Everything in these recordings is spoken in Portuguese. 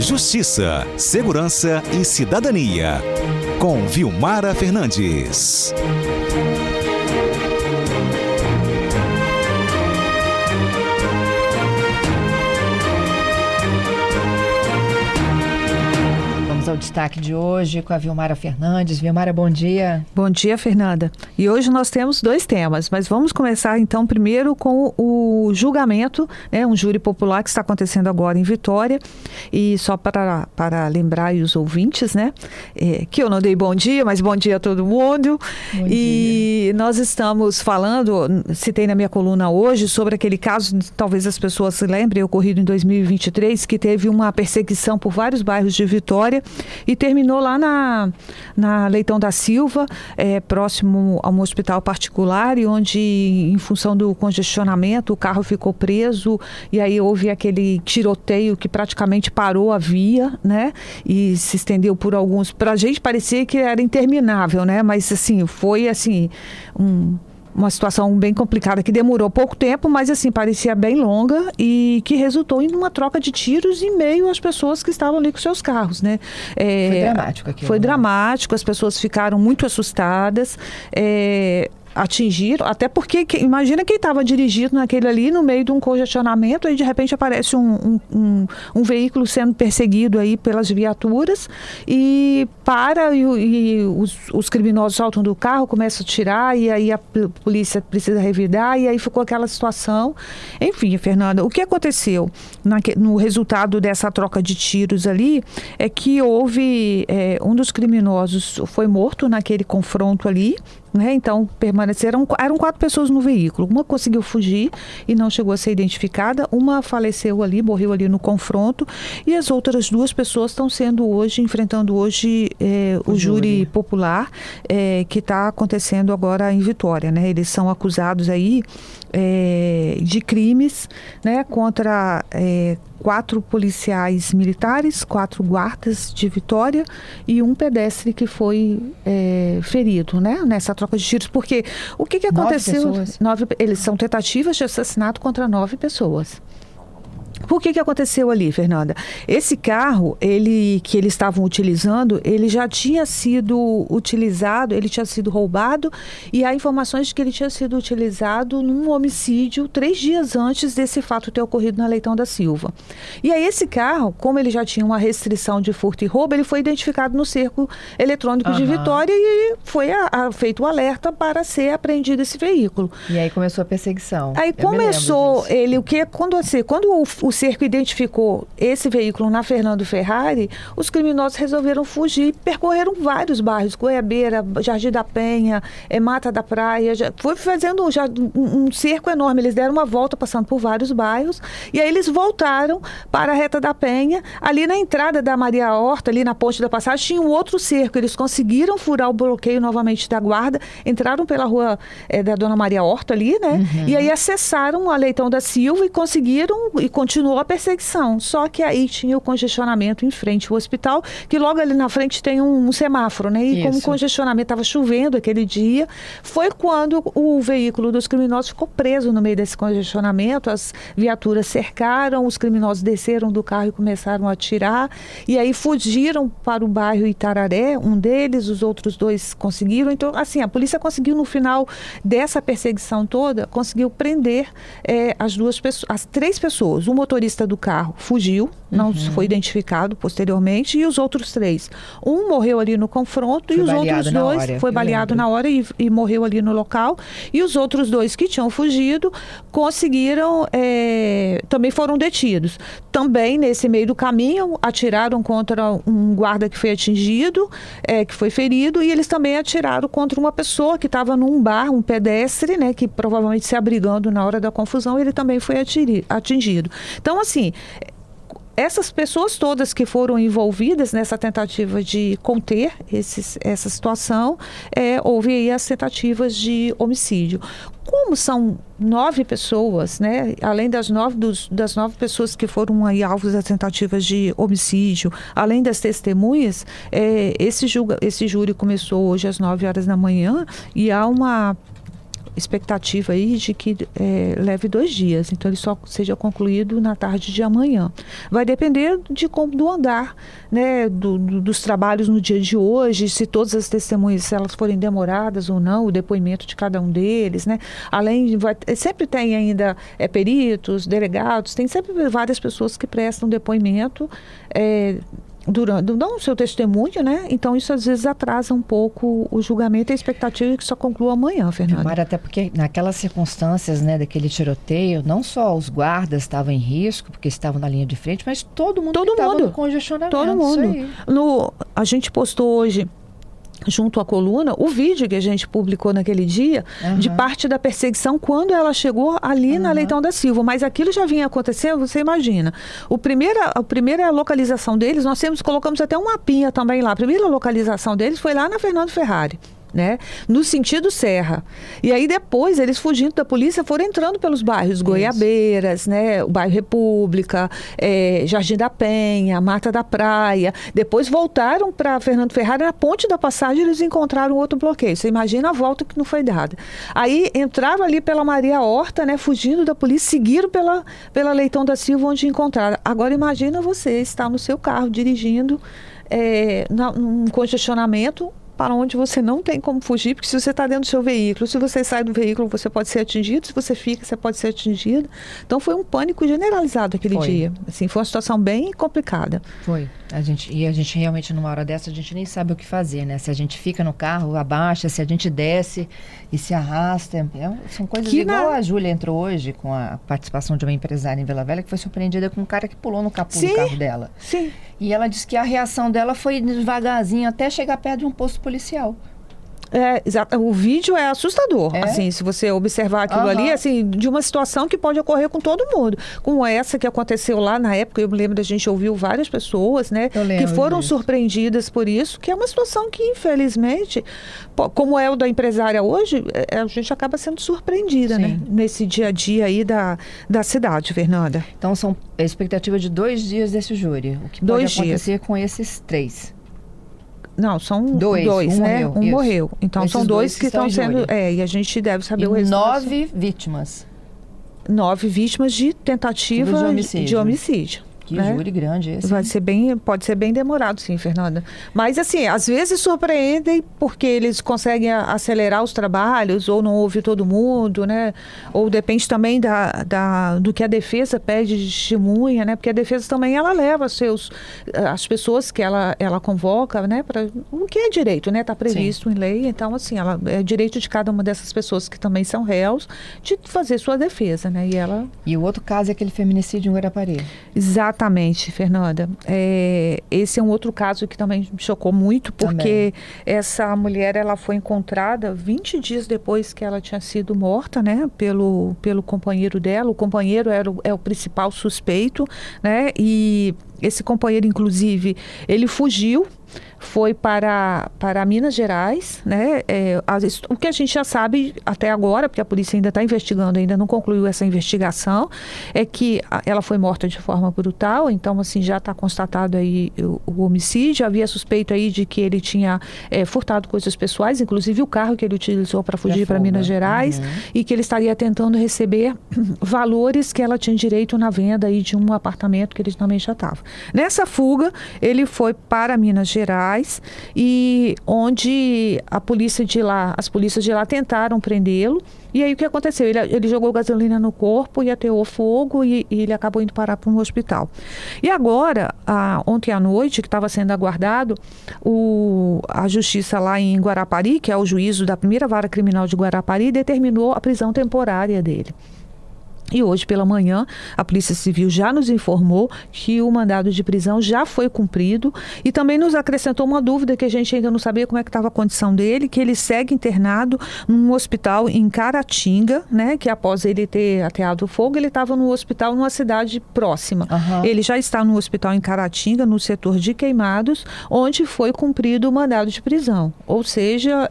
Justiça, Segurança e Cidadania, com Vilmara Fernandes. Ao destaque de hoje com a Vilmara Fernandes. Vilmara, bom dia. Bom dia, Fernanda. E hoje nós temos dois temas, mas vamos começar então primeiro com o julgamento, né, um júri popular que está acontecendo agora em Vitória. E só para lembrar aí os ouvintes, né, que eu não dei bom dia, mas bom dia a todo mundo. Bom dia. Nós estamos falando, citei na minha coluna hoje, sobre aquele caso, talvez as pessoas se lembrem, ocorrido em 2023, que teve uma perseguição por vários bairros de Vitória e terminou lá na Leitão da Silva, próximo a um hospital particular, e onde, em função do congestionamento, o carro ficou preso, e aí houve aquele tiroteio que praticamente parou a via, né? E se estendeu por alguns... Para a gente parecia que era interminável, né? Mas, assim, foi, assim, uma situação bem complicada, que demorou pouco tempo, mas assim, parecia bem longa, e que resultou em uma troca de tiros em meio às pessoas que estavam ali com seus carros, né? Foi dramático aquilo. Foi dramático, as pessoas ficaram muito assustadas, atingiram, até porque imagina quem estava dirigindo naquele ali, no meio de um congestionamento, aí de repente aparece um veículo sendo perseguido aí pelas viaturas, e os criminosos saltam do carro, começam a atirar, e aí a polícia precisa revidar, e aí ficou aquela situação. Enfim, Fernanda, o que aconteceu no resultado dessa troca de tiros ali é que houve, um dos criminosos foi morto naquele confronto ali, né? Então, eram 4 pessoas no veículo. Uma conseguiu fugir e não chegou a ser identificada. Uma faleceu ali, morreu ali no confronto. E as outras 2 pessoas estão enfrentando hoje o júri popular, que está acontecendo agora em Vitória, né? Eles são acusados aí de crimes, né, contra 4 policiais militares, 4 guardas de Vitória e um pedestre que foi ferido, né, nessa troca de tiros. Porque o que aconteceu? 9 eles são tentativas de assassinato contra 9 pessoas. Por que aconteceu ali, Fernanda? Esse carro, que eles estavam utilizando, ele já tinha sido utilizado, ele tinha sido roubado, e há informações de que ele tinha sido utilizado num homicídio 3 dias antes desse fato ter ocorrido na Leitão da Silva. E aí esse carro, como ele já tinha uma restrição de furto e roubo, ele foi identificado no cerco eletrônico de Vitória, e foi feito o alerta para ser apreendido esse veículo. E aí começou a perseguição. Aí começou quando o cerco identificou esse veículo na Fernando Ferrari, os criminosos resolveram fugir, percorreram vários bairros, Goiabeira, Jardim da Penha, Mata da Praia, foi fazendo um cerco enorme. Eles deram uma volta passando por vários bairros, e aí eles voltaram para a Reta da Penha. Ali na entrada da Maria Horta, ali na Ponte da Passagem, tinha um outro cerco. Eles conseguiram furar o bloqueio novamente da guarda, entraram pela rua da Dona Maria Horta ali, né? E aí acessaram a Leitão da Silva e conseguiram, e continuou a perseguição. Só que aí tinha o congestionamento em frente ao hospital, que logo ali na frente tem um semáforo, né? E como o congestionamento estava chovendo aquele dia, foi quando o veículo dos criminosos ficou preso no meio desse congestionamento. As viaturas cercaram, os criminosos desceram do carro e começaram a atirar, e aí fugiram para o bairro Itararé, um deles, os outros 2 conseguiram. Então, assim, a polícia conseguiu, no final dessa perseguição toda, conseguiu prender as 3 pessoas. O motorista do carro fugiu, não foi identificado posteriormente, e os outros 3. Um morreu ali no confronto, e os outros 2 foi baleado na hora e morreu ali no local. E os outros 2 que tinham fugido conseguiram, também foram detidos. Também nesse meio do caminho atiraram contra um guarda que foi atingido, que foi ferido, e eles também atiraram contra uma pessoa que estava num bar, um pedestre, né, que provavelmente se abrigando na hora da confusão, ele também foi atingido. Então, assim, essas pessoas todas que foram envolvidas nessa tentativa de conter essa situação, houve aí as tentativas de homicídio. Como são 9 pessoas, né? Além das 9 pessoas que foram aí alvos das tentativas de homicídio, além das testemunhas, esse júri começou hoje às 9 horas da manhã, e há expectativa aí de que leve 2 dias, então ele só seja concluído na tarde de amanhã. Vai depender do andar, né, dos trabalhos no dia de hoje, se todas as testemunhas, se elas forem demoradas ou não, o depoimento de cada um deles, né? Além, sempre tem ainda peritos, delegados, tem sempre várias pessoas que prestam depoimento dão o seu testemunho, né? Então isso às vezes atrasa um pouco o julgamento e a expectativa de que só conclua amanhã, Fernanda. Mara, até porque naquelas circunstâncias, né, daquele tiroteio, não só os guardas estavam em risco, porque estavam na linha de frente, mas todo mundo estava no congestionamento. Todo mundo. A gente postou hoje, junto à coluna, o vídeo que a gente publicou naquele dia, de parte da perseguição quando ela chegou ali na Leitão da Silva. Mas aquilo já vinha acontecendo, você imagina. A primeira localização deles, colocamos até um mapinha também lá. A primeira localização deles foi lá na Fernando Ferrari, né? No sentido Serra. E aí depois, eles fugindo da polícia, foram entrando pelos bairros Goiabeiras, né? O bairro República, Jardim da Penha, Mata da Praia. Depois voltaram para Fernando Ferrari, na Ponte da Passagem eles encontraram outro bloqueio. Você imagina a volta que não foi dada. Aí entraram ali pela Maria Horta, né? Fugindo da polícia, seguiram pela Leitão da Silva, onde encontraram. Agora imagina você estar no seu carro, dirigindo num congestionamento, para onde você não tem como fugir, porque se você está dentro do seu veículo, se você sai do veículo, você pode ser atingido, se você fica, você pode ser atingido. Então foi um pânico generalizado aquele dia. Assim, foi uma situação bem complicada. Foi. A gente realmente, numa hora dessa, a gente nem sabe o que fazer, né? Se a gente fica no carro, abaixa, se a gente desce e se arrasta. São coisas igual a Júlia entrou hoje com a participação de uma empresária em Vila Velha, que foi surpreendida com um cara que pulou no capô do carro dela. Sim. E ela disse que a reação dela foi devagarzinho até chegar perto de um posto policial. Exato. O vídeo é assustador, assim, se você observar aquilo ali, assim, de uma situação que pode ocorrer com todo mundo. Como essa que aconteceu lá na época, eu me lembro da gente ouviu várias pessoas, né, que foram surpreendidas por isso, que é uma situação que, infelizmente, como é o da empresária hoje, a gente acaba sendo surpreendida, né, nesse dia a dia aí da cidade, Fernanda. Então, são a expectativa de 2 dias desse júri. O que pode acontecer com esses 3? Não, são dois, né? Um morreu. Então, esses são dois que estão sendo... e a gente deve saber o resultado. 9 vítimas. 9 vítimas de tentativa de homicídio. Que júri grande esse. Pode ser bem demorado, sim, Fernanda. Mas, assim, às vezes surpreendem porque eles conseguem acelerar os trabalhos, ou não ouve todo mundo, né? Ou depende também do que a defesa pede de testemunha, né? Porque a defesa também, ela leva as pessoas que ela convoca, né? O que é direito, né? Está previsto em lei. Então, assim, é direito de cada uma dessas pessoas que também são réus de fazer sua defesa, né? E o outro caso é aquele feminicídio em Guarapari. Exatamente, Fernanda. Esse é um outro caso que também me chocou muito, porque essa mulher, ela foi encontrada 20 dias depois que ela tinha sido morta, né, pelo companheiro dela. O companheiro é o principal suspeito, né, e esse companheiro, inclusive, ele fugiu, foi para Minas Gerais, né? O que a gente já sabe até agora, porque a polícia ainda está investigando, ainda não concluiu essa investigação, é que ela foi morta de forma brutal. Então, assim, já está constatado aí o homicídio. Havia suspeito aí de que ele tinha furtado coisas pessoais, inclusive o carro que ele utilizou para fugir para Minas Gerais, e que ele estaria tentando receber valores que ela tinha direito na venda aí de um apartamento que ele também já estava. Nessa fuga, ele foi para Minas Gerais, e onde as polícias de lá tentaram prendê-lo. E aí o que aconteceu? Ele jogou gasolina no corpo e ateou fogo, e ele acabou indo parar para um hospital. E agora, ontem à noite, que estava sendo aguardado, a justiça lá em Guarapari, que é o juízo da primeira vara criminal de Guarapari, determinou a prisão temporária dele. E hoje pela manhã, a Polícia Civil já nos informou que o mandado de prisão já foi cumprido, e também nos acrescentou uma dúvida que a gente ainda não sabia como é que estava a condição dele, que ele segue internado num hospital em Caratinga, né, que após ele ter ateado fogo, ele estava no hospital numa cidade próxima. Ele já está no hospital em Caratinga, no setor de Queimados, onde foi cumprido o mandado de prisão. Ou seja,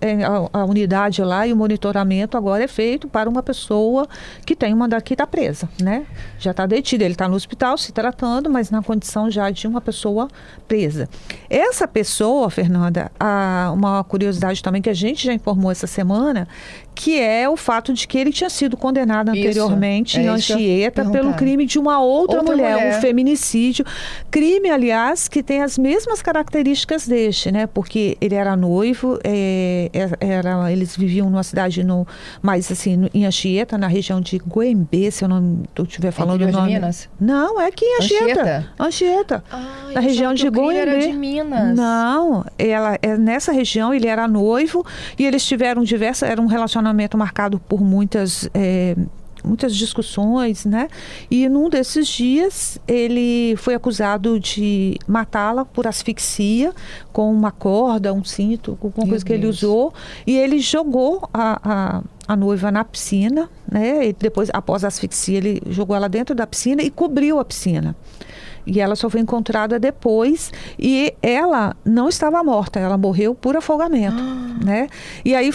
a unidade lá e o monitoramento agora é feito para uma pessoa que tem um mandado, que está presa, né? Já está detida. Ele está no hospital se tratando, mas na condição já de uma pessoa presa. Essa pessoa, Fernanda, uma curiosidade também que a gente já informou essa semana, que é o fato de que ele tinha sido condenado anteriormente em Anchieta pelo crime de uma outra mulher, um feminicídio. Crime, aliás, que tem as mesmas características deste, né? Porque ele era noivo, eles viviam numa cidade mais assim, em Anchieta, na região de Goiânia, se eu não estiver falando o nome. De Minas? Não, é aqui em Anchieta. Na região de Goiânia. Era de Minas. Não, nessa região ele era noivo e eles tiveram era um relacionamento marcado por muitas discussões, né? E num desses dias ele foi acusado de matá-la por asfixia com uma corda, um cinto, alguma coisa que ele usou, e ele jogou a noiva na piscina, né? E depois, após a asfixia, ele jogou ela dentro da piscina e cobriu a piscina. E ela só foi encontrada depois e ela não estava morta, ela morreu por afogamento, né? E aí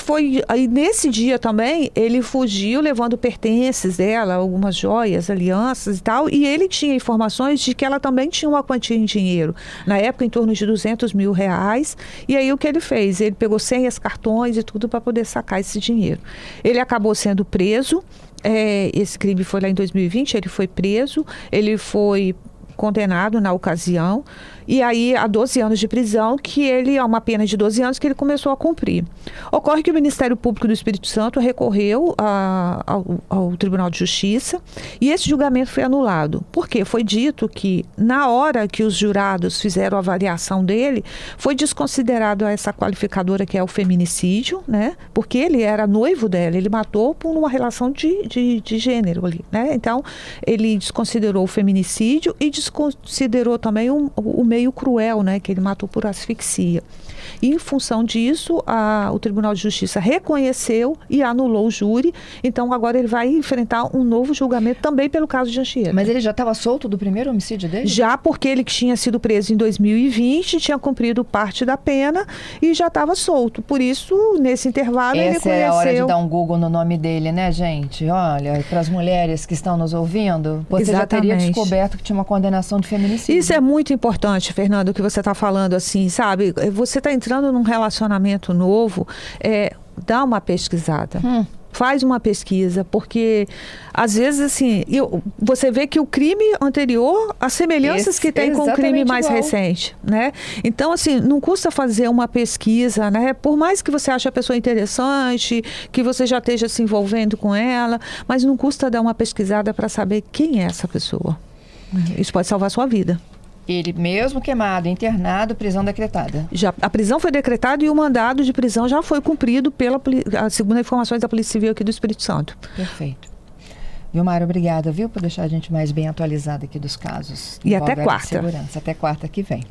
nesse dia também, ele fugiu levando pertences dela, algumas joias, alianças e tal, e ele tinha informações de que ela também tinha uma quantia em dinheiro, na época em torno de R$200 mil, e aí o que ele fez? Ele pegou senhas, cartões e tudo para poder sacar esse dinheiro. Ele acabou sendo preso, esse crime foi lá em 2020, ele foi preso, ele foi condenado na ocasião, e aí há 12 anos de prisão, uma pena de 12 anos que ele começou a cumprir. Ocorre que o Ministério Público do Espírito Santo recorreu ao Tribunal de Justiça e esse julgamento foi anulado. Por quê? Foi dito que na hora que os jurados fizeram a avaliação dele, foi desconsiderado essa qualificadora que é o feminicídio, né? Porque ele era noivo dela, ele matou por uma relação de gênero ali, né? Então, ele desconsiderou o feminicídio e desconsiderou também o meio cruel, né, que ele matou por asfixia. E em função disso, o Tribunal de Justiça reconheceu e anulou o júri. Então agora ele vai enfrentar um novo julgamento também pelo caso de Anchieta. Mas ele já estava solto do primeiro homicídio dele? Já, porque ele tinha sido preso em 2020, tinha cumprido parte da pena e já estava solto. Por isso, nesse intervalo, ele reconheceu... Essa é a hora de dar um Google no nome dele, né, gente? Olha, para as mulheres que estão nos ouvindo, você já teria descoberto que tinha uma condenação de feminicídio. Isso é muito importante, Fernando, o que você está falando, assim, sabe? Você está entrando num relacionamento novo, dá uma pesquisada. Faz uma pesquisa, porque às vezes assim, você vê que o crime anterior, as semelhanças que tem com o crime mais recente, né? Então assim, não custa fazer uma pesquisa, né? Por mais que você ache a pessoa interessante, que você já esteja se envolvendo com ela, mas não custa dar uma pesquisada para saber quem é essa pessoa. Isso pode salvar a sua vida. Ele mesmo queimado, internado, prisão decretada. A prisão foi decretada e o mandado de prisão já foi cumprido segundo informações da Polícia Civil aqui do Espírito Santo. Perfeito. Vilmara, obrigada, viu, por deixar a gente mais bem atualizada aqui dos casos. E até quarta. Segurança. Até quarta que vem.